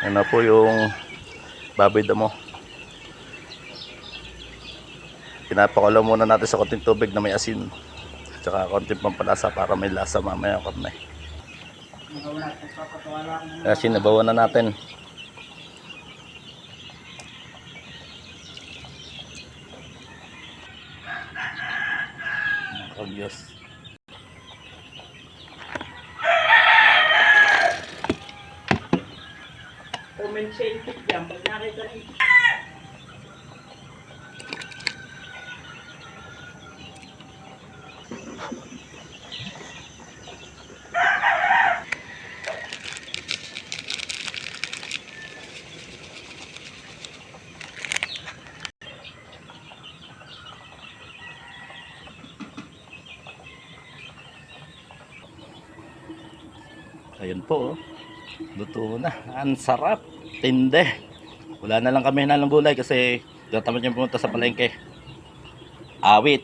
Yan na po yung baboy damo. Pinapakulo muna natin sa konting tubig na may asin. Tsaka konting pampalasa para may lasa mamaya ang karne. Sinabawan na natin. Obvious. Comment sa input dyan pag nakita rin. Ayun po, oh. Luto na. Ang sarap. Tinde. Wala na lang kami hinalang gulay kasi tamad niya pumunta sa palengke. Awit.